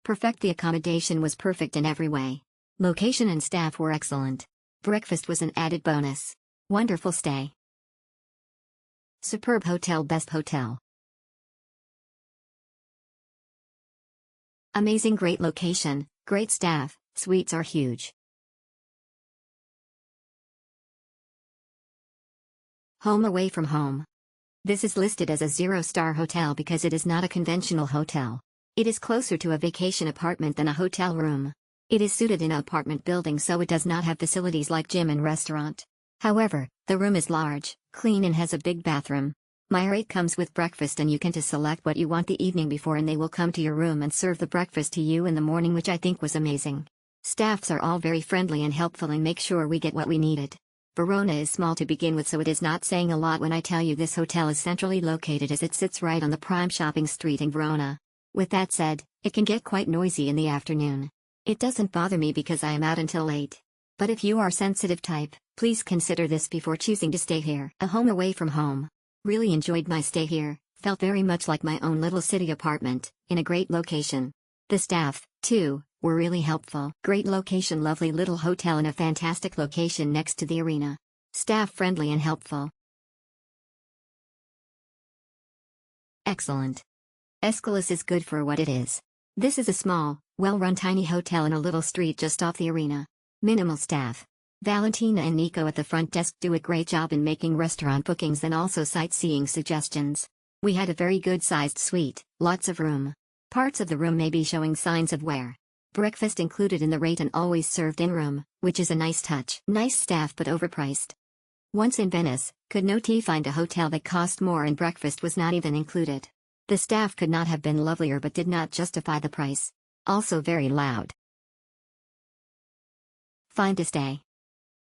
Perfect. The accommodation was perfect in every way. Location and staff were excellent. Breakfast was an added bonus. Wonderful stay. Superb hotel. Best hotel. Amazing. Great location, great staff, suites are huge. Home away from home. This is listed as a 0-star hotel because it is not a conventional hotel. It is closer to a vacation apartment than a hotel room. It is suited in an apartment building, so it does not have facilities like gym and restaurant. However, the room is large, clean and has a big bathroom. My rate comes with breakfast, and you can select what you want the evening before and they will come to your room and serve the breakfast to you in the morning, which I think was amazing. Staffs are all very friendly and helpful and make sure we get what we needed. Verona is small to begin with, so it is not saying a lot when I tell you this hotel is centrally located, as it sits right on the prime shopping street in Verona. With that said, it can get quite noisy in the afternoon. It doesn't bother me because I am out until late. But if you are sensitive type, please consider this before choosing to stay here. A home away from home. Really enjoyed my stay here, felt very much like my own little city apartment, in a great location. The staff, too, were really helpful. Great location, lovely little hotel in a fantastic location next to the arena. Staff friendly and helpful. Excellent. Escalus is good for what it is. This is a small, well-run tiny hotel in a little street just off the arena. Minimal staff. Valentina and Nico at the front desk do a great job in making restaurant bookings and also sightseeing suggestions. We had a very good sized suite, lots of room. Parts of the room may be showing signs of wear. Breakfast included in the rate and always served in room, which is a nice touch. Nice staff but overpriced. Once in Venice, could not find a hotel that cost more and breakfast was not even included. The staff could not have been lovelier but did not justify the price. Also very loud. Fine to stay.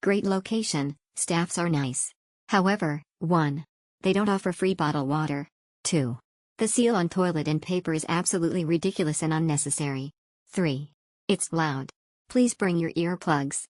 Great location, staffs are nice. However, 1. They don't offer free bottled water. 2. The seal on toilet and paper is absolutely ridiculous and unnecessary. 3. It's loud. Please bring your earplugs.